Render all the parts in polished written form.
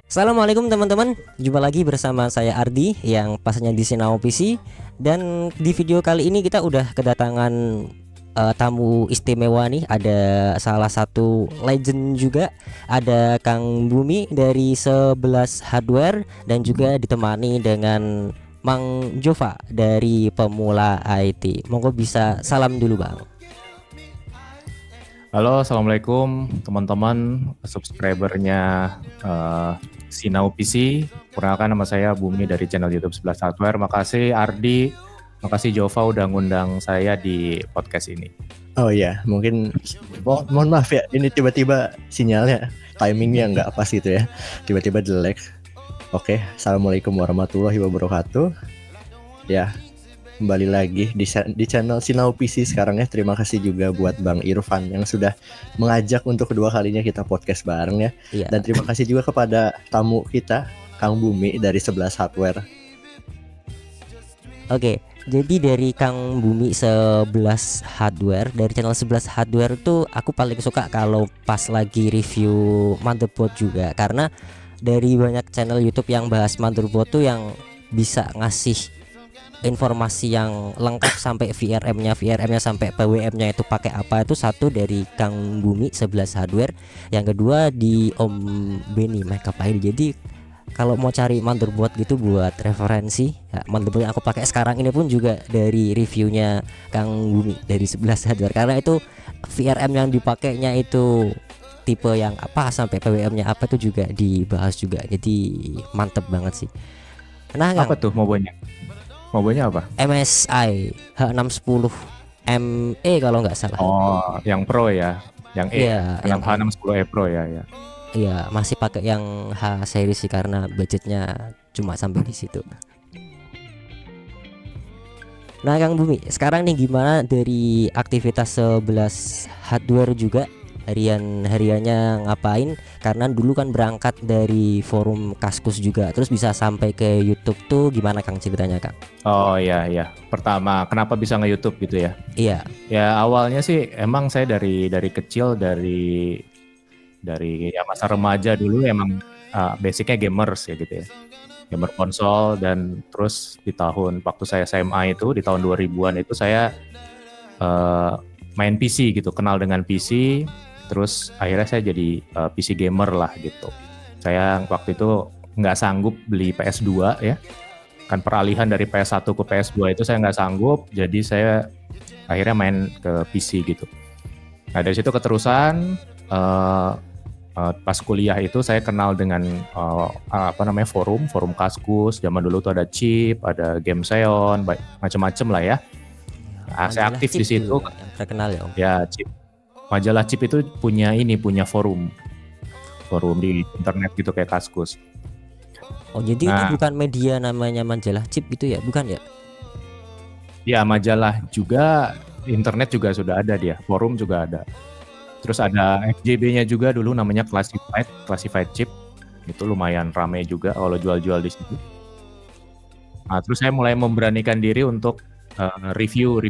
Assalamualaikum teman-teman, jumpa lagi bersama saya Ardi yang pastinya di Sinau PC. Dan di video kali ini kita udah kedatangan tamu istimewa nih. Ada salah satu legend juga, ada Kang Bumi dari 11 Hardware, dan juga ditemani dengan Mang Jova dari Pemula IT. Monggo bisa salam dulu Bang. Halo, assalamualaikum teman-teman subscribernya Sinau PC. Perkenalkan nama saya Bumi dari channel YouTube 11 Hardware. Makasih Ardi, makasih Jova udah ngundang saya di podcast ini. Oh iya, mungkin mohon maaf ya, ini tiba-tiba sinyalnya, timingnya nggak pas gitu ya, tiba-tiba jelek. Oke, assalamualaikum warahmatullahi wabarakatuh. Ya, kembali lagi di channel Sinau PC sekarang ya. Terima kasih juga buat Bang Irfan yang sudah mengajak untuk kedua kalinya kita podcast bareng ya. Iya. Dan terima kasih juga kepada tamu kita, Kang Bumi dari 11 Hardware. Oke, jadi dari Kang Bumi 11 Hardware, dari channel 11 Hardware tuh aku paling suka kalau pas lagi review motherboard juga, karena dari banyak channel YouTube yang bahas motherboard tuh yang bisa ngasih informasi yang lengkap sampai VRM-nya sampai PWM-nya itu pakai apa, itu satu dari Kang Bumi 11 Hardware. Yang kedua di Om Benny Makeup ID. Jadi kalau mau cari motherboard gitu buat referensi ya, motherboard yang aku pakai sekarang ini pun juga dari reviewnya Kang Bumi dari 11 Hardware, karena itu VRM yang dipakainya itu tipe yang apa sampai PWM-nya apa itu juga dibahas juga. Jadi mantep banget sih. Nah, apa tuh mobonya? Mobonya apa? MSI H610 ME kalau nggak salah. Oh, yang Pro ya, yang E, Iya, yang yang H610E Pro ya. Iya, masih pakai yang H series sih karena budgetnya cuma sampai di situ. Nah, Kang Bumi, sekarang nih gimana dari aktivitas 11 Hardware juga? Hariannya ngapain? Karena dulu kan berangkat dari forum Kaskus juga, terus bisa sampai ke YouTube tuh gimana Kang ceritanya Kang? Oh iya. Pertama, kenapa bisa nge-YouTube gitu ya? Iya. Ya awalnya sih emang saya dari kecil dari ya masa remaja dulu emang basicnya gamers ya gitu ya. Gamer konsol, dan terus di tahun waktu saya SMA itu di tahun 2000-an itu saya main PC gitu, kenal dengan PC, terus akhirnya saya jadi PC gamer lah gitu. Saya waktu itu nggak sanggup beli PS2 ya, kan peralihan dari PS1 ke PS2 itu saya nggak sanggup, jadi saya akhirnya main ke PC gitu. Nah dari situ keterusan pas kuliah itu saya kenal dengan forum Kaskus. Zaman dulu tuh ada Chip, ada Gameseon, macam-macam lah ya. Nah, saya aktif di situ. Yang terkenal ya Om. Ya Chip, majalah Chip itu punya forum di internet gitu kayak Kaskus. Oh jadi itu bukan media namanya majalah Chip gitu ya, bukan ya? Ya majalah juga, internet juga sudah ada dia, forum juga ada. Terus ada FJB-nya juga dulu namanya Classified Chip. Itu lumayan rame juga kalau jual-jual di situ. Nah, terus saya mulai memberanikan diri untuk review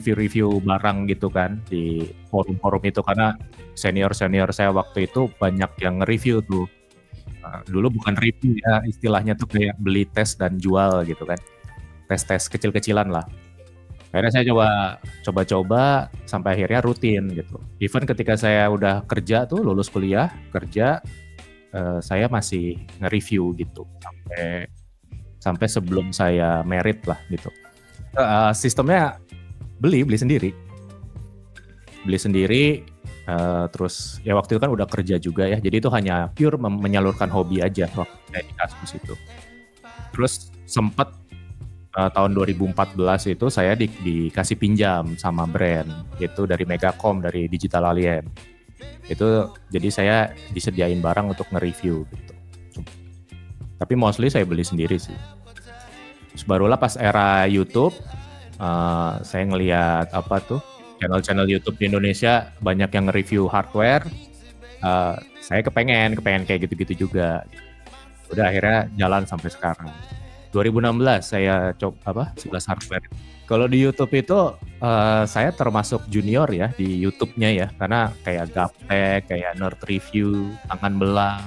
barang gitu kan di forum-forum itu, karena senior saya waktu itu banyak yang nge-review tuh. Dulu bukan review ya, istilahnya tuh kayak beli tes dan jual gitu kan. Tes kecil-kecilan lah. Akhirnya saya coba sampai akhirnya rutin gitu. Even ketika saya udah kerja tuh, lulus kuliah, kerja, saya masih nge-review gitu sampai sebelum saya merit lah gitu. Sistemnya beli sendiri, terus ya waktu itu kan udah kerja juga ya, jadi itu hanya pure menyalurkan hobi aja waktu saya di Kaskus itu. Terus sempat tahun 2014 itu saya dikasih pinjam sama brand, itu dari Megacom, dari Digital Alien. Itu jadi saya disediain barang untuk nge-review gitu. Tapi mostly saya beli sendiri sih. Terus barulah pas era YouTube, saya ngelihat channel-channel YouTube di Indonesia banyak yang nge-review hardware. Saya kepengen kayak gitu-gitu juga. Udah akhirnya jalan sampai sekarang. 2016 saya coba 11 Hardware. Kalau di YouTube itu saya termasuk junior ya di YouTube-nya ya, karena kayak Gaptek, kayak Nerd Review, Tangan Belang,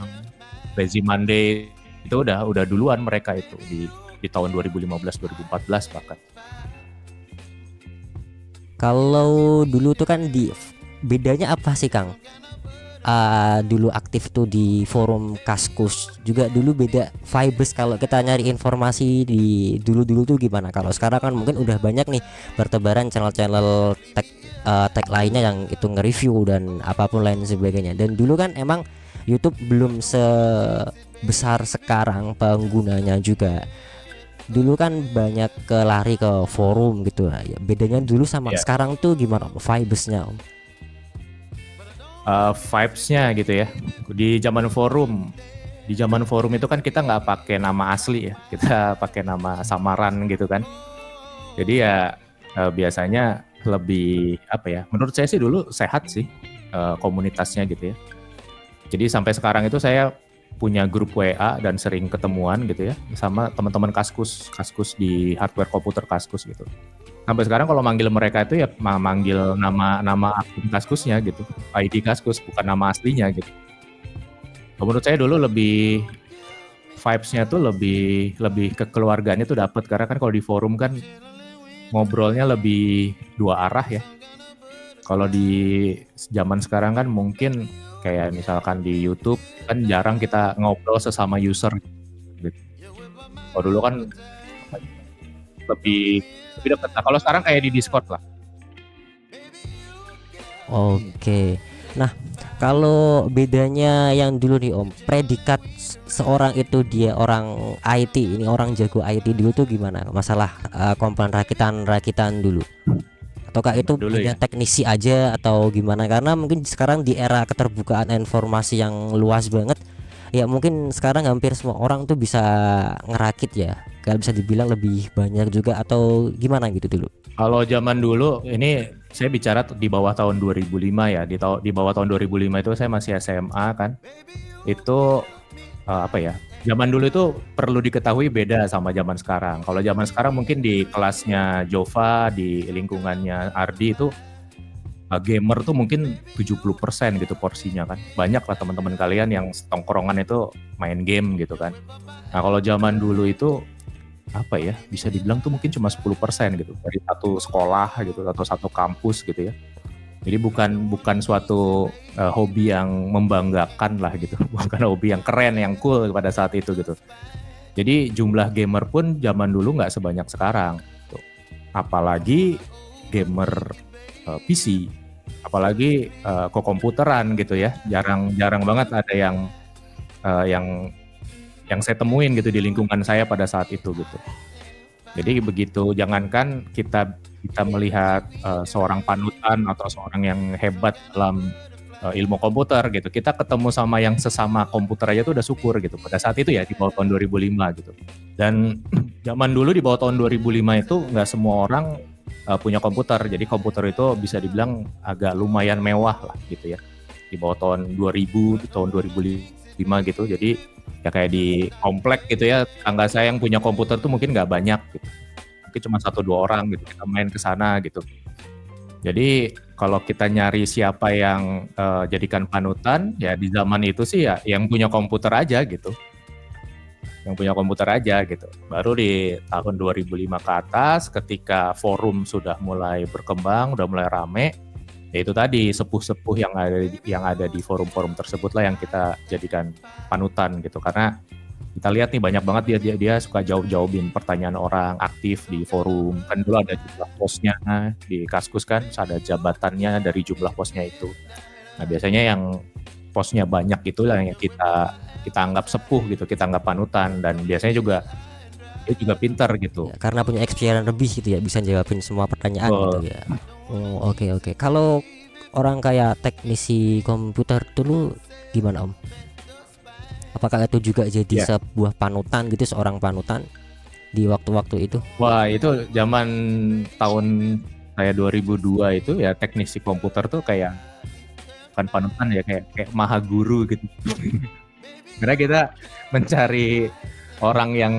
Lazy Monday Itu udah duluan mereka itu di tahun 2015-2014 bahkan. Kalau dulu tuh kan bedanya apa sih Kang? Dulu aktif tuh di forum Kaskus juga, dulu beda vibes kalau kita nyari informasi di dulu tuh gimana. Kalau sekarang kan mungkin udah banyak nih bertebaran channel-channel tech lainnya yang itu nge-review dan apapun lain sebagainya. Dan dulu kan emang YouTube belum sebesar sekarang penggunanya juga. Dulu kan banyak lari ke forum gitu lah. Ya, bedanya dulu sama sekarang tuh gimana vibesnya Om? Vibes-nya gitu ya. Di zaman forum itu kan kita nggak pakai nama asli ya, kita pakai nama samaran gitu kan. Jadi ya biasanya lebih apa ya? Menurut saya sih dulu sehat sih komunitasnya gitu ya. Jadi sampai sekarang itu saya punya grup WA dan sering ketemuan gitu ya sama teman-teman Kaskus di hardware komputer Kaskus gitu. Sampai sekarang kalau manggil mereka itu ya manggil nama akun Kaskusnya gitu, ID Kaskus, bukan nama aslinya gitu. Menurut saya dulu lebih vibes-nya tuh lebih kekeluargaannya tuh dapat, karena kan kalau di forum kan ngobrolnya lebih dua arah ya. Kalau di zaman sekarang kan mungkin kayak misalkan di YouTube kan jarang kita ngobrol sesama user gitu. Kalau dulu kan lebih dekat. Nah, kalau sekarang kayak di Discord lah. Oke. Nah, kalau bedanya yang dulu nih Om, predikat seorang itu dia orang IT, ini orang jago IT dulu tuh gimana? Masalah komponen rakitan dulu. Ataukah itu dulu punya teknisi aja atau gimana? Karena mungkin sekarang di era keterbukaan informasi yang luas banget, ya mungkin sekarang hampir semua orang tuh bisa ngerakit ya. Kalau bisa dibilang lebih banyak juga atau gimana gitu dulu. Kalau zaman dulu, ini saya bicara di bawah tahun 2005 ya. Di bawah tahun 2005 itu saya masih SMA kan. Itu apa ya? Zaman dulu itu perlu diketahui beda sama zaman sekarang. Kalau zaman sekarang mungkin di kelasnya Jova, di lingkungannya Ardi itu gamer tuh mungkin 70% gitu porsinya kan. Banyak lah teman-teman kalian yang tongkrongan itu main game gitu kan. Nah kalau zaman dulu itu apa ya, bisa dibilang tuh mungkin cuma 10% gitu dari satu sekolah gitu atau satu kampus gitu ya. Jadi bukan suatu hobi yang membanggakan lah gitu, bukan hobi yang keren, yang cool pada saat itu gitu. Jadi jumlah gamer pun zaman dulu nggak sebanyak sekarang gitu. Apalagi gamer PC, apalagi komputeran gitu ya. Jarang banget ada yang saya temuin gitu di lingkungan saya pada saat itu gitu. Jadi begitu, jangankan kita melihat seorang panutan atau seorang yang hebat dalam ilmu komputer gitu, kita ketemu sama yang sesama komputer aja tuh udah syukur gitu pada saat itu ya, di bawah tahun 2005 gitu. Dan zaman dulu di bawah tahun 2005 itu nggak semua orang punya komputer, jadi komputer itu bisa dibilang agak lumayan mewah lah gitu ya, di bawah tahun 2000, di tahun 2005 gitu. Jadi ya kayak di komplek gitu ya, tangga saya yang punya komputer tuh mungkin nggak banyak gitu, mungkin cuma 1-2 orang gitu, kita main ke sana gitu. Jadi kalau kita nyari siapa yang jadikan panutan, ya di zaman itu sih ya yang punya komputer aja gitu, yang punya komputer aja gitu. Baru di tahun 2005 ke atas, ketika forum sudah mulai berkembang, udah mulai rame, ya itu tadi sepuh-sepuh yang ada di forum-forum tersebut lah yang kita jadikan panutan gitu. Karena kita lihat nih banyak banget dia suka jawabin pertanyaan orang, aktif di forum. Kan dulu ada jumlah posnya di Kaskus kan, ada jabatannya dari jumlah posnya itu. Nah biasanya yang posnya banyak itulah yang kita anggap sepuh gitu, kita anggap panutan, dan biasanya juga dia juga pintar gitu. Ya, karena punya experience lebih gitu ya, bisa jawabin semua pertanyaan gitu ya. Oh, oke. Kalau orang kayak teknisi komputer dulu gimana Om? Apakah itu juga jadi sebuah panutan gitu, seorang panutan di waktu-waktu itu? Wah, itu zaman tahun saya 2002 itu ya, teknisi komputer tuh kayak bukan panutan ya, kayak maha guru gitu. Karena kita mencari orang yang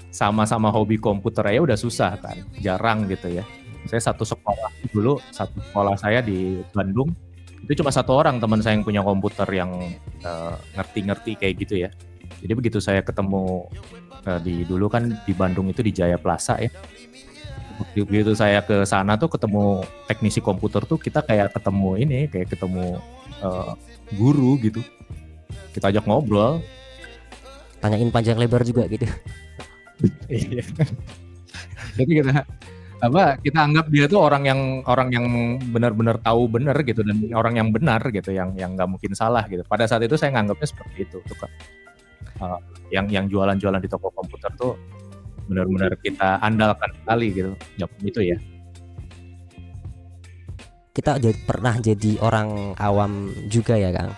sama-sama hobi komputer aja udah susah kan, jarang gitu ya. Saya satu sekolah saya di Bandung, itu cuma 1 orang teman saya yang punya komputer yang ngerti-ngerti kayak gitu ya. Jadi begitu saya ketemu dulu kan di Bandung itu di Jaya Plaza ya. Begitu saya ke sana tuh ketemu teknisi komputer tuh kita kayak ketemu guru gitu. Kita ajak ngobrol, Tanyain panjang lebar juga gitu. jadi kita anggap dia tuh orang yang benar-benar tahu benar gitu, dan orang yang benar gitu, yang nggak mungkin salah gitu. Pada saat itu saya nganggapnya seperti itu tuh kan. Yang jualan-jualan di toko komputer tuh benar-benar kita andalkan sekali gitu. Itu ya. Kita pernah jadi orang awam juga ya Kang.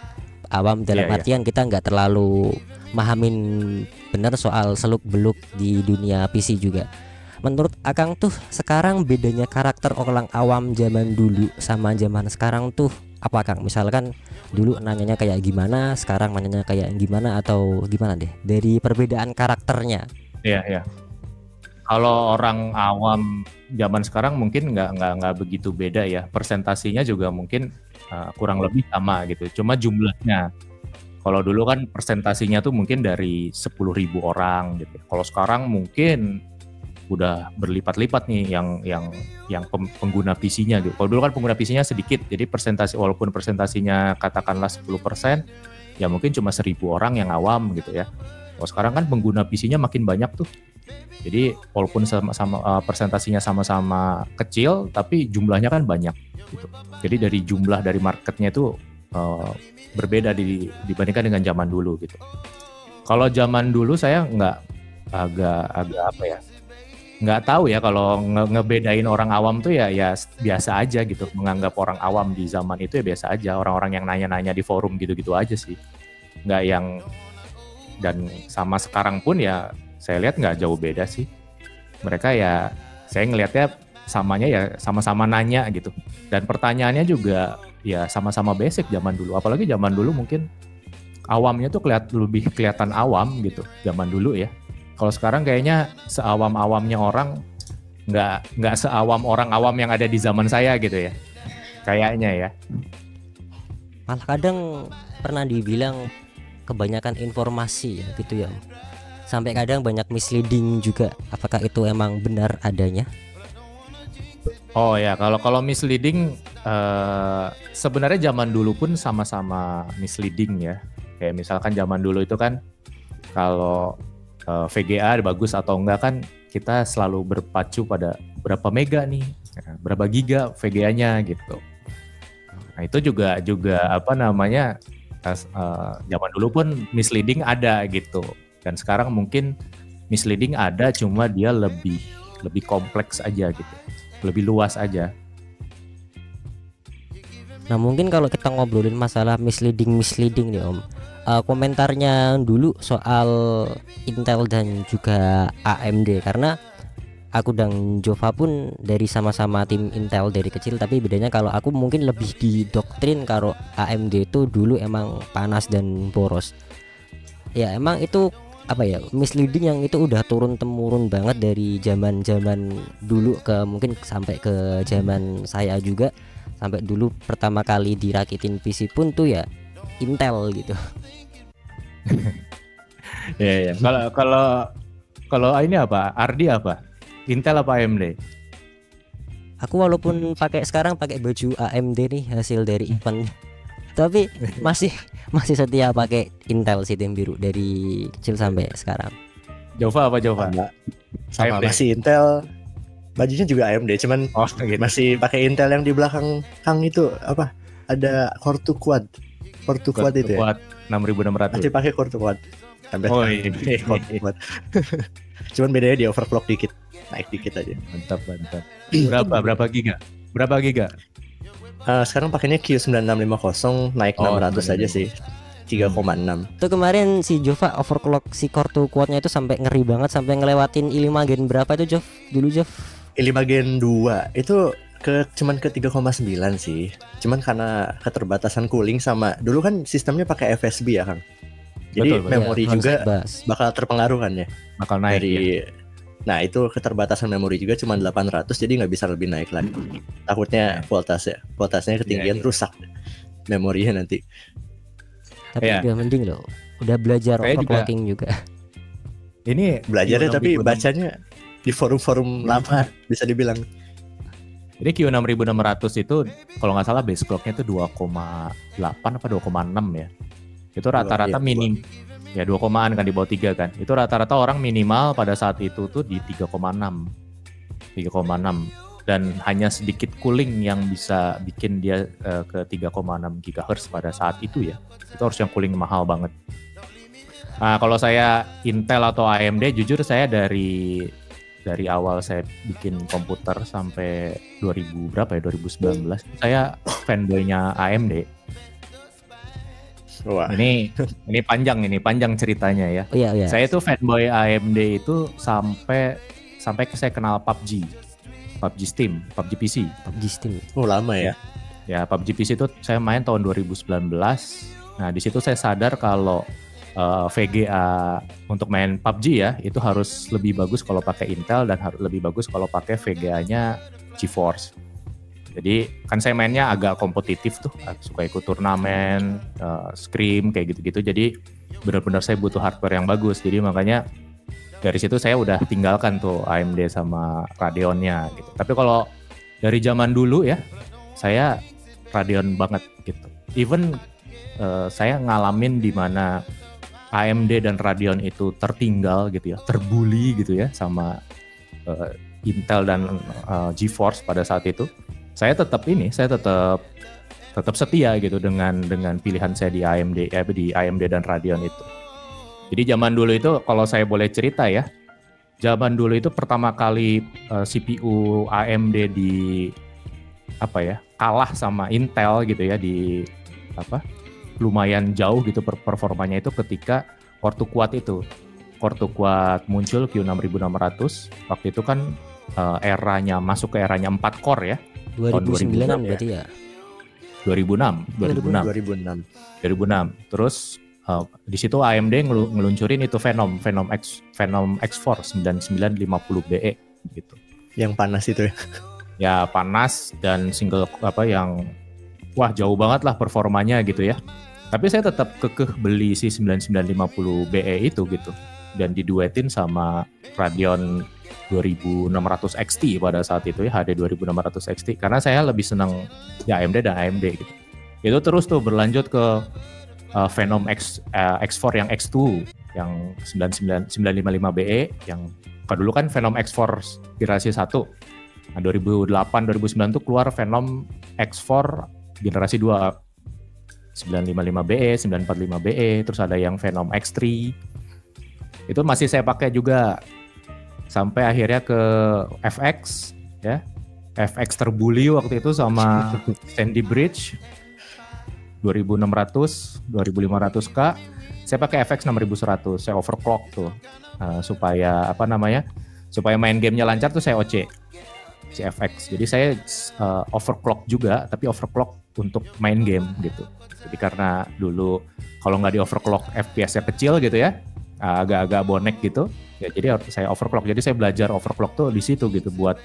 Awam dalam artian kita nggak terlalu mahamin benar soal seluk beluk di dunia PC juga. Menurut Akang tuh sekarang bedanya karakter orang awam zaman dulu sama zaman sekarang tuh apa Kang? Misalkan dulu nanyanya kayak gimana, sekarang nanyanya kayak gimana, atau gimana deh dari perbedaan karakternya? Iya. Kalau orang awam zaman sekarang mungkin nggak begitu beda ya. Persentasinya juga mungkin kurang lebih sama gitu. Cuma jumlahnya. Kalau dulu kan persentasinya tuh mungkin dari 10.000 orang gitu. Kalau sekarang mungkin udah berlipat-lipat nih yang pengguna PC-nya gitu. Kalau dulu kan pengguna PC-nya sedikit. Jadi walaupun persentasinya katakanlah 10%, ya mungkin cuma 1.000 orang yang awam gitu ya. Kalau sekarang kan pengguna PC-nya makin banyak tuh. Jadi walaupun sama persentasinya sama-sama kecil, tapi jumlahnya kan banyak gitu. Jadi dari jumlah dari marketnya itu berbeda dibandingkan dengan zaman dulu gitu. Kalau zaman dulu saya agak apa ya, nggak tahu ya kalau ngebedain orang awam tuh ya biasa aja gitu. Menganggap orang awam di zaman itu ya biasa aja. Orang-orang yang nanya-nanya di forum gitu-gitu aja sih. Nggak yang, dan sama sekarang pun ya saya lihat nggak jauh beda sih. Mereka ya saya ngelihatnya samanya ya sama-sama nanya gitu. Dan pertanyaannya juga ya sama-sama basic zaman dulu. Apalagi zaman dulu mungkin awamnya tuh lebih kelihatan awam gitu zaman dulu ya. Kalau sekarang kayaknya seawam-awamnya orang, nggak seawam orang awam yang ada di zaman saya gitu ya. Kayaknya ya. Malah kadang pernah dibilang kebanyakan informasi ya gitu ya. Sampai kadang banyak misleading juga. Apakah itu emang benar adanya? Oh ya, kalau misleading sebenarnya zaman dulu pun sama-sama misleading ya. Kayak misalkan zaman dulu itu kan kalau VGA bagus atau enggak kan kita selalu berpacu pada berapa mega nih, berapa giga VGA-nya gitu. Nah itu juga apa namanya, zaman dulu pun misleading ada gitu. Dan sekarang mungkin misleading ada, cuma dia lebih kompleks aja gitu, lebih luas aja. Nah mungkin kalau kita ngobrolin masalah misleading nih Om, komentarnya dulu soal Intel dan juga AMD, karena aku dan Jova pun dari sama-sama tim Intel dari kecil, tapi bedanya kalau aku mungkin lebih didoktrin kalau AMD itu dulu emang panas dan boros. Ya emang itu apa ya, misleading yang itu udah turun temurun banget dari zaman dulu ke mungkin sampai ke zaman saya juga. Sampai dulu pertama kali dirakitin PC pun tuh ya Intel gitu. Ya. Kalau ini apa? Ardi apa? Intel apa AMD? Aku walaupun sekarang pakai baju AMD nih hasil dari event, tapi masih setia pakai Intel sih, tim biru dari kecil sampai sekarang. Jova apa Jova? Sama masih Intel. Bajunya juga AMD, cuman gitu. Masih pakai Intel yang di belakang Kang itu apa? Ada Core 2 Quad. Core 2 Quad itu ya. 6600. Masih pakai Core 2 Quad. Sampai Core 2 Quad. Cuman bedanya di overclock dikit, naik dikit aja. Mantap. Berapa giga? Sekarang pakainya Q9650, naik 600 aja sih. 3,6. Itu kemarin si Jova overclock si Core 2 Quad-nya itu sampai ngeri banget, sampai ngelewatin i5 Gen berapa itu dulu Jov? i5 Gen 2 itu cuman ke 3,9 sih. Cuman karena keterbatasan cooling sama dulu kan sistemnya pakai FSB ya Kang. Jadi betul. memori ya, juga bas. bakal terpengaruh kan ya. Bakal naik dari ya. Nah itu keterbatasan memori juga cuma 800, jadi nggak bisa lebih naik lagi. Takutnya voltasenya ketinggian, rusak memorinya nanti. Tapi udah mending loh. Udah belajar Saya overclocking juga. Ini Belajarnya tapi Q6600. bacanya di forum-forum lama bisa dibilang. Jadi Q6600 itu kalau nggak salah base clocknya itu 2,8 apa 2,6 ya. Itu rata-rata Iya, minim. Ya 2 kan di bawah 3 kan. Itu rata-rata orang minimal pada saat itu tuh di 3,6. 3,6 dan hanya sedikit cooling yang bisa bikin dia ke 3,6 GHz pada saat itu ya. Itu harus yang cooling mahal banget. Nah, kalau saya Intel atau AMD, jujur saya dari awal saya bikin komputer sampai 2000 berapa ya 2019 saya fanboynya AMD. Wah. Ini panjang ceritanya ya. Oh, iya. Saya tuh fanboy AMD itu sampai saya kenal PUBG Steam, PUBG PC. PUBG Steam. Oh, lama ya. Ya, PUBG PC itu saya main tahun 2019. Nah, di situ saya sadar kalau VGA untuk main PUBG ya, itu harus lebih bagus kalau pakai Intel dan harus lebih bagus kalau pakai VGA-nya GeForce. Jadi kan saya mainnya agak kompetitif tuh, suka ikut turnamen, scrim kayak gitu-gitu. Jadi benar-benar saya butuh hardware yang bagus. Jadi makanya dari situ saya udah tinggalkan tuh AMD sama Radeon-nya gitu. Tapi kalau dari zaman dulu ya, saya Radeon banget gitu. Even saya ngalamin di mana AMD dan Radeon itu tertinggal gitu ya, terbully gitu ya sama Intel dan GeForce pada saat itu. Saya tetap setia gitu dengan pilihan saya di AMD dan Radeon itu. Jadi zaman dulu itu kalau saya boleh cerita ya, zaman dulu itu pertama kali CPU AMD kalah sama Intel gitu ya di lumayan jauh gitu performanya itu ketika Core 2 Quad itu. Core 2 Quad muncul Q6600. Waktu itu kan masuk ke eranya 4 core ya. 2009 berarti ya. 2006. Terus di situ AMD ngeluncurin itu Phenom X4 9950BE gitu. Yang panas itu ya. Ya panas dan yang wah jauh banget lah performanya gitu ya. Tapi saya tetap kekeh beli si 9950BE itu gitu. Dan diduetin sama Radeon 2600 XT pada saat itu ya, HD 2600 XT. Karena saya lebih senang ya AMD dan AMD gitu. Itu terus tuh berlanjut ke Phenom X4 yang X2 yang 955BE yang dulu kan Phenom X4 generasi 1. Nah, 2008-2009 tuh keluar Phenom X4 generasi 2. 955BE, 945BE, terus ada yang Phenom X3. Itu masih saya pakai juga sampai akhirnya ke FX ya. FX terbully waktu itu sama Sandy Bridge 2600, 2500K. Saya pakai FX 6100, saya overclock tuh. Supaya supaya main gamenya lancar tuh saya OC si FX. Jadi saya overclock juga, tapi overclock untuk main game gitu. Jadi karena dulu kalau nggak di overclock FPS-nya kecil gitu ya, agak-agak bonek gitu. Ya jadi saya overclock. Jadi saya belajar overclock tuh di situ gitu buat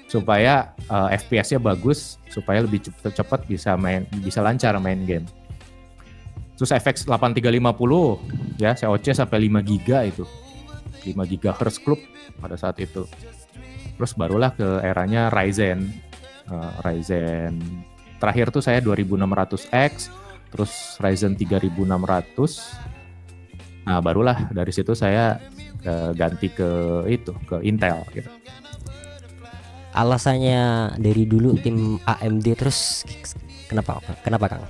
supaya FPS-nya bagus, supaya lebih cepat bisa lancar main game. Terus FX 8350 ya, saya OC sampai 5 GB itu. 5 GHz klub pada saat itu. Terus barulah ke eranya Ryzen. Terakhir tuh saya 2600X, terus Ryzen 3600. Nah, barulah dari situ saya ganti ke Intel gitu. Alasannya dari dulu tim AMD terus kenapa Kang?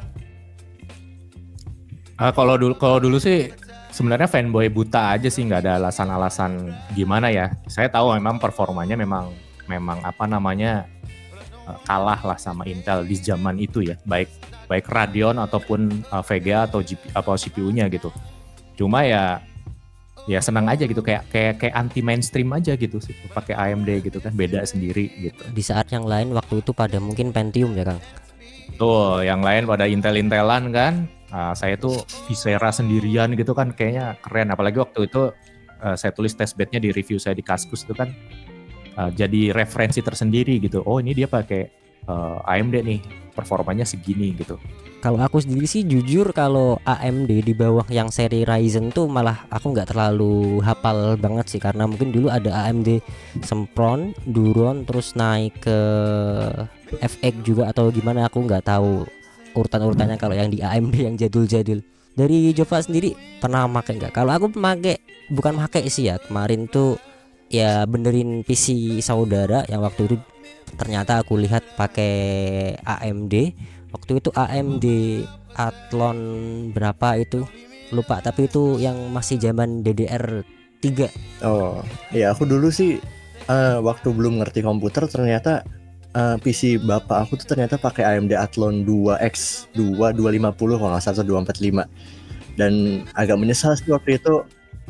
Kalau dulu sih sebenarnya fanboy buta aja sih, nggak ada alasan-alasan gimana ya. Saya tahu memang performanya memang kalah lah sama Intel di zaman itu ya, baik Radeon ataupun VGA atau CPU-nya gitu. Cuma ya senang aja gitu, kayak anti mainstream aja gitu sih, pakai AMD gitu kan, beda sendiri gitu. Di saat yang lain waktu itu pada mungkin Pentium ya Kang. Tuh, yang lain pada Intel-Intelan kan. Saya tuh Visera sendirian gitu kan, kayaknya keren. Apalagi waktu itu saya tulis testbednya di review saya di Kaskus itu kan, jadi referensi tersendiri gitu. Oh ini dia pakai AMD nih performanya segini gitu. Kalau aku sendiri sih jujur kalau AMD di bawah yang seri Ryzen tuh malah aku nggak terlalu hafal banget sih, karena mungkin dulu ada AMD Sempron, Duron, terus naik ke FX juga atau gimana, aku nggak tahu urutan-urutannya kalau yang di AMD yang jadul-jadul. Dari Jova sendiri pernah pakai nggak? Kalau aku pakai, bukan pakai sih ya, kemarin tuh ya benerin PC saudara yang waktu itu ternyata aku lihat pakai AMD. Waktu itu AMD Athlon berapa itu lupa, tapi itu yang masih zaman DDR3. Oh iya, aku dulu sih waktu belum ngerti komputer ternyata PC bapak aku tuh ternyata pakai AMD Athlon 2X 250 kalau nggak salah, 245. Dan agak menyesal sih waktu itu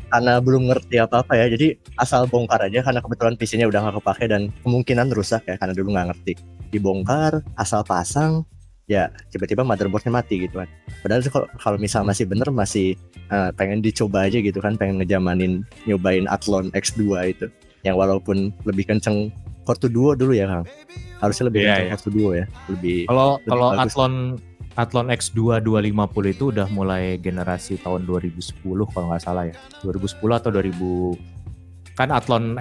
karena belum ngerti apa-apa ya, jadi asal bongkar aja karena kebetulan PC-nya udah nggak kepake dan kemungkinan rusak ya karena dulu nggak ngerti. Dibongkar, asal pasang, ya tiba-tiba motherboardnya mati gitu kan. Padahal kalau misal masih bener, masih pengen dicoba aja gitu kan, pengen ngejamanin nyobain Athlon X2 itu yang walaupun lebih kenceng Core 2 Duo dulu ya Kang, harusnya lebih kenceng Core 2 Duo ya, lebih. Kalau Athlon X2 250 itu udah mulai generasi tahun 2010 kalau nggak salah ya, 2010 atau 2000. Kan Athlon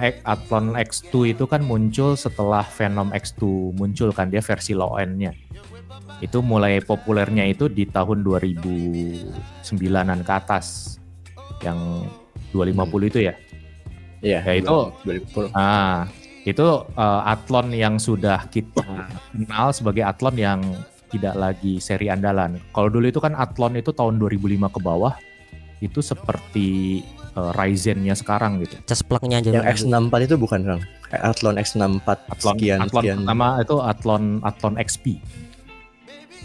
X2 itu kan muncul setelah Phenom X2 muncul kan, dia versi low end-nya. Itu mulai populernya itu di tahun 2009-an ke atas, yang 250 itu ya. Iya, ya itu 2010. Itu Athlon yang sudah kita kenal sebagai Athlon yang tidak lagi seri andalan. Kalau dulu itu kan Athlon itu tahun 2005 ke bawah itu seperti Ryzen-nya sekarang gitu. Cas plug-nya aja. Yang X64 itu bukan Kang? Athlon X64 sekian. Pertama itu Athlon XP.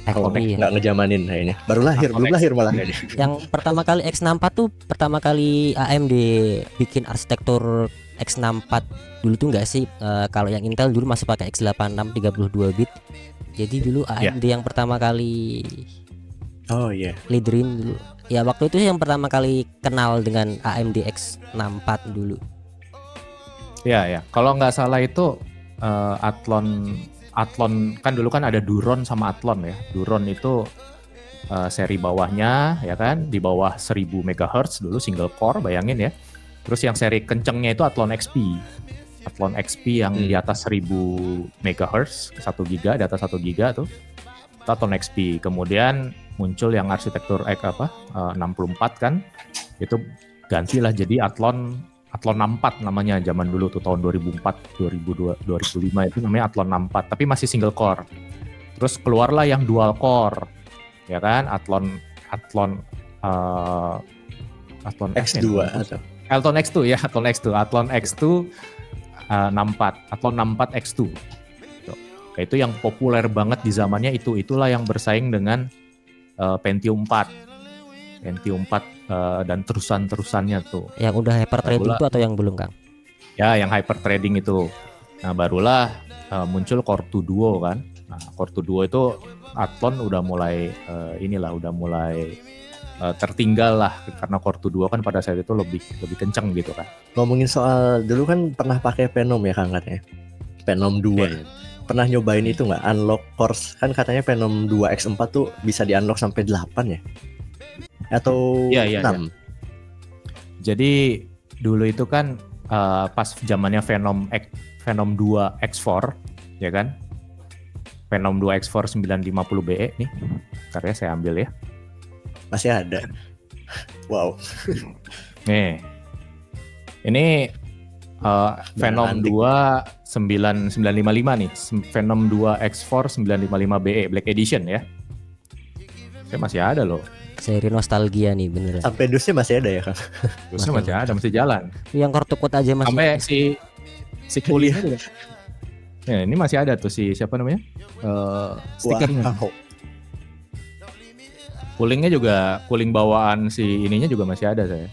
Nggak ngejamanin kayaknya. Baru lahir, belum lahir malah. Yang pertama kali X64 tuh pertama kali AMD bikin arsitektur X64 dulu tuh nggak sih? Kalau yang Intel dulu masih pakai X86 32 bit. Jadi dulu AMD yang pertama kali leaderin dulu. Ya waktu itu yang pertama kali kenal dengan AMD X64 dulu. Ya. Kalau nggak salah itu Athlon kan dulu kan ada Duron sama Athlon ya. Duron itu seri bawahnya ya kan, di bawah 1000 MHz dulu single core, bayangin ya. Terus yang seri kencengnya itu Athlon XP. Athlon XP yang di atas 1000 MHz, 1 GB, di atas 1 GB tuh. Itu Athlon XP. Kemudian muncul yang arsitektur 64 kan. Itu gantilah jadi Athlon 64 namanya zaman dulu tuh, tahun 2004, 2002, 2005 itu namanya Athlon 64, tapi masih single core. Terus keluarlah yang dual core. Ya kan? Athlon X2 atau Athlon X2 ya, Athlon X2 64, Athlon 64 X2. Itu yang populer banget di zamannya itu. Itulah yang bersaing dengan Pentium 4 dan terusannya tuh. Yang udah hyper trading itu atau yang belum Kang? Ya, yang hyper trading itu. Nah, barulah muncul Core 2 Duo kan. Nah, Core 2 Duo itu Athlon udah mulai tertinggal lah, karena Core 2 Duo kan pada saat itu lebih kenceng gitu kan. Ngomongin soal dulu kan pernah pakai Phenom ya Kang katanya. Phenom 2. Yeah. Pernah nyobain itu nggak unlock cores? Kan katanya Phenom 2 X4 tuh bisa di unlock sampai 8 ya? Atau 6? Ya. Jadi dulu itu kan pas zamannya Phenom 2 X4 ya kan? Phenom 2 X4 950BE nih. Ntar ya saya ambil ya. Masih ada. Wow. Nih. Ini Phenom 2 9955 nih. Phenom 2 X4 955BE Black Edition ya. Saya masih ada loh. Seri nostalgia nih beneran. Sampai dusnya masih ada ya Kang? Dusnya masih ada, masih jalan. Yang kartu aja masih. Sampai si kuliah juga. Ya, ini masih ada tuh si siapa namanya? Stikernya. Wow. Coolingnya juga, cooling bawaan si ininya juga masih ada saya.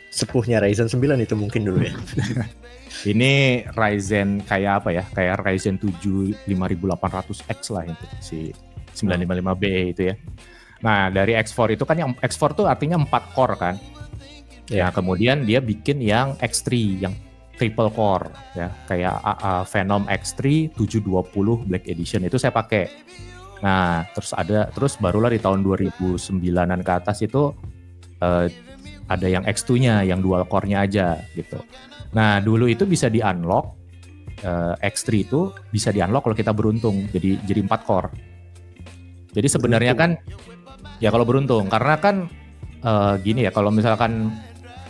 Sepuhnya Ryzen 9 itu mungkin dulu ya. Ini Ryzen kayak apa ya? Kayak Ryzen 7 5800X lah itu si 955BE itu ya. Nah, dari X4 itu kan, yang X4 tuh artinya 4 core kan. Ya, kemudian dia bikin yang X3 yang triple core ya, kayak Phenom X3 720 Black Edition itu saya pakai. Nah, terus barulah di tahun 2009-an ke atas itu ada yang X2-nya, yang dual core-nya aja gitu. Nah, dulu itu bisa di-unlock, X3 itu bisa di-unlock kalau kita beruntung, jadi 4 core. Jadi sebenarnya kan, ya kalau beruntung, karena kan gini ya, kalau misalkan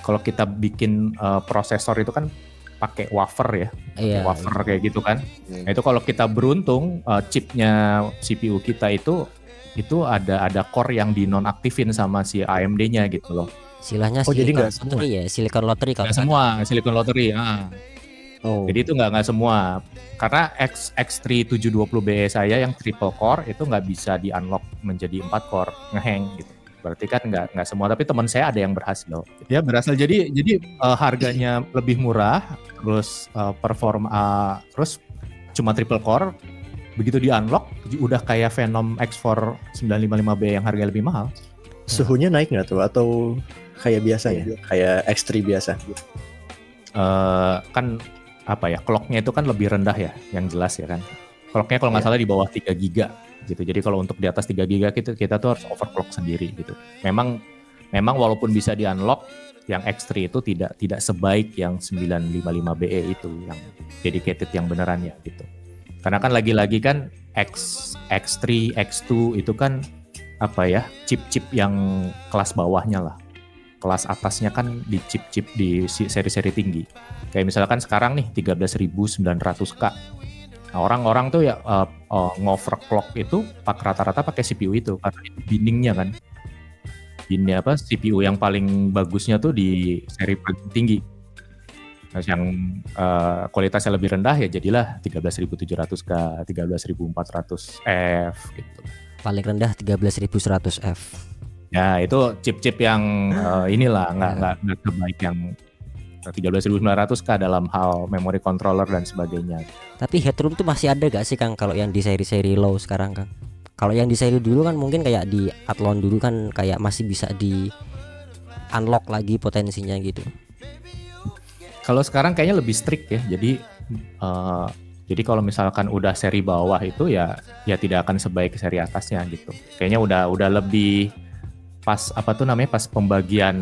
kalau kita bikin prosesor itu kan pakai wafer ya, wafer kayak gitu kan. Nah, itu kalau kita beruntung chipnya CPU kita itu ada core yang dinonaktifin sama si AMD-nya gitu loh. Istilahnya silicon lottery kalau nggak semua silicon lottery. Jadi itu nggak semua, karena X3 720BE saya yang triple core itu nggak bisa di unlock menjadi 4 core, ngehang gitu. Berarti kan nggak semua, tapi teman saya ada yang berhasil. Ya berhasil, jadi harganya lebih murah, terus terus cuma triple core, begitu di unlock udah kayak Phenom X4 955B yang harganya lebih mahal. Suhunya naik nggak tuh atau kayak biasanya, kayak X3 biasa? Kan apa ya, clocknya itu kan lebih rendah ya, yang jelas ya kan. Clocknya kalau nggak salah di bawah 3 giga gitu. Jadi kalau untuk di atas 3 giga kita tuh harus overclock sendiri gitu. Memang walaupun bisa di unlock, yang X3 itu tidak sebaik yang 955BE itu, yang dedicated yang beneran ya gitu. Karena kan lagi-lagi kan X3, X2 itu kan apa ya, chip-chip yang kelas bawahnya lah. Kelas atasnya kan di chip-chip di seri-seri tinggi. Kayak misalkan sekarang nih 13.900K. Nah, orang-orang tuh ya ngoverclock itu rata-rata pakai CPU itu karena itu bindingnya kan. Ini CPU yang paling bagusnya tuh di seri paling tinggi. Nah, yang kualitasnya lebih rendah ya jadilah 13.700K, 13.400F gitu. Paling rendah 13.100F. Ya itu chip-chip yang inilah nggak terbaik yang 13.900K dalam hal memory controller dan sebagainya. Tapi headroom tuh masih ada gak sih Kang kalau yang di seri-seri low sekarang Kang? Kalau yang di seri dulu kan mungkin kayak di Athlon dulu kan kayak masih bisa di unlock lagi potensinya gitu. Kalau sekarang kayaknya lebih strict ya. Jadi kalau misalkan udah seri bawah itu ya tidak akan sebaik seri atasnya gitu. Kayaknya udah lebih pas pas pembagian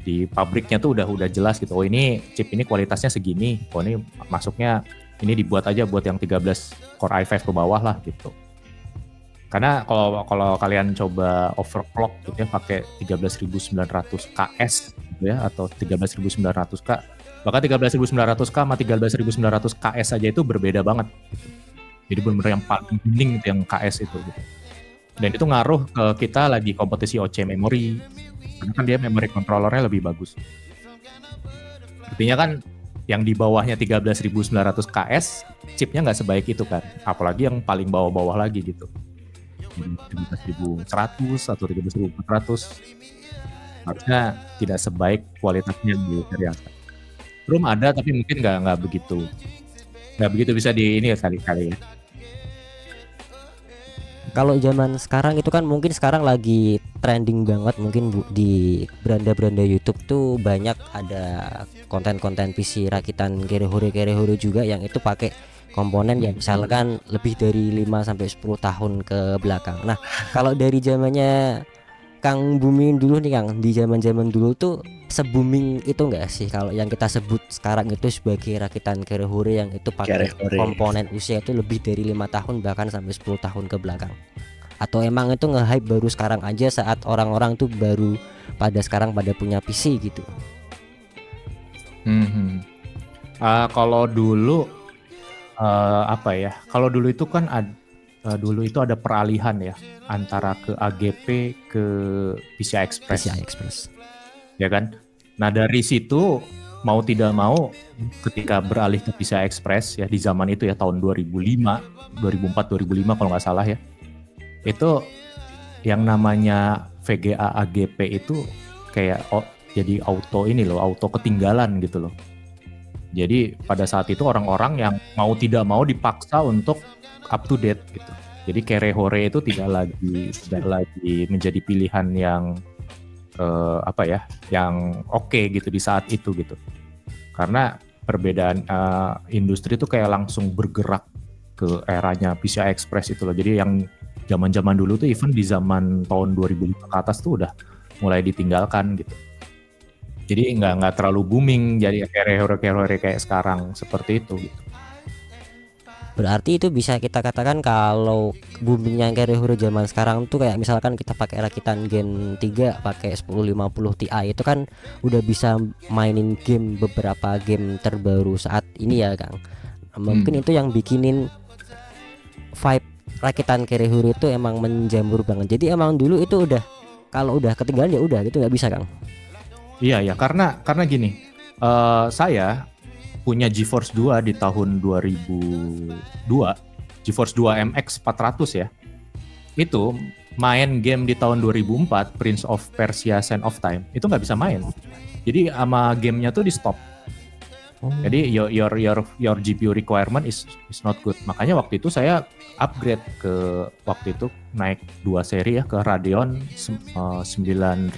di pabriknya tuh udah jelas gitu. Oh ini chip ini kualitasnya segini. Oh ini masuknya ini dibuat aja buat yang 13 Core i5 ke bawah lah gitu. Karena kalau kalian coba overclock gitu ya pakai 13.900 KS gitu ya atau 13.900K, bahkan 13.900K sama 13.900 KS aja itu berbeda banget gitu. Jadi benar-benar yang paling bening itu yang KS itu gitu. Dan itu ngaruh ke kita lagi kompetisi OC memori. Karena kan dia memory controllernya lebih bagus. Artinya kan yang di bawahnya 13.900 KS chipnya nggak sebaik itu kan. Apalagi yang paling bawah-bawah lagi gitu. 13.100 atau 13.400 harusnya tidak sebaik kualitasnya di seri atas. Belum ada tapi mungkin nggak begitu bisa di ini ya kali-kali ya. Kalau zaman sekarang itu kan mungkin sekarang lagi trending banget mungkin di beranda-beranda YouTube tuh banyak ada konten-konten PC rakitan Kerehore juga yang itu pakai komponen yang misalkan lebih dari 5 sampai 10 tahun ke belakang. Nah, kalau dari zamannya Kang Bumi dulu nih Kang, di zaman-zaman dulu tuh se-booming itu enggak sih kalau yang kita sebut sekarang itu sebagai rakitan Kerehore yang itu pakai komponen usia itu lebih dari 5 tahun bahkan sampai 10 tahun ke belakang? Atau emang itu nge-hype baru sekarang aja saat orang-orang tuh baru pada sekarang pada punya PC gitu? Kalau dulu kalau dulu itu kan dulu itu ada peralihan ya antara ke AGP ke PCI Express. Ya kan? Nah, dari situ mau tidak mau ketika beralih ke PCI Express ya di zaman itu ya tahun 2004 2005 kalau nggak salah ya. Itu yang namanya VGA AGP itu kayak jadi auto ketinggalan gitu loh. Jadi pada saat itu orang-orang yang mau tidak mau dipaksa untuk up to date gitu. Jadi Kerehore itu tidak lagi menjadi pilihan yang yang oke gitu di saat itu gitu. Karena perbedaan industri tuh kayak langsung bergerak ke eranya PCI Express itu loh. Jadi yang zaman-zaman dulu tuh even di zaman tahun 2005 ke atas tuh udah mulai ditinggalkan gitu. Jadi nggak terlalu booming jadi hero-hero kayak sekarang seperti itu gitu. Berarti itu bisa kita katakan kalau boomingnya hero zaman sekarang tuh kayak misalkan kita pakai rakitan Gen 3 pakai 1050 Ti itu kan udah bisa mainin game beberapa game terbaru saat ini ya Kang. Mungkin itu yang bikinin vibe rakitan hero itu emang menjamur banget. Jadi emang dulu itu udah kalau udah ketinggalan ya udah gitu nggak bisa Kang. Iya ya karena gini saya punya GeForce 2 di tahun 2002, GeForce 2 MX 400 ya. Itu main game di tahun 2004, Prince of Persia Sands of Time, itu nggak bisa main. Jadi sama gamenya tuh di stop. Jadi your GPU requirement is not good. Makanya waktu itu saya upgrade ke waktu itu naik 2 seri ya ke Radeon 9200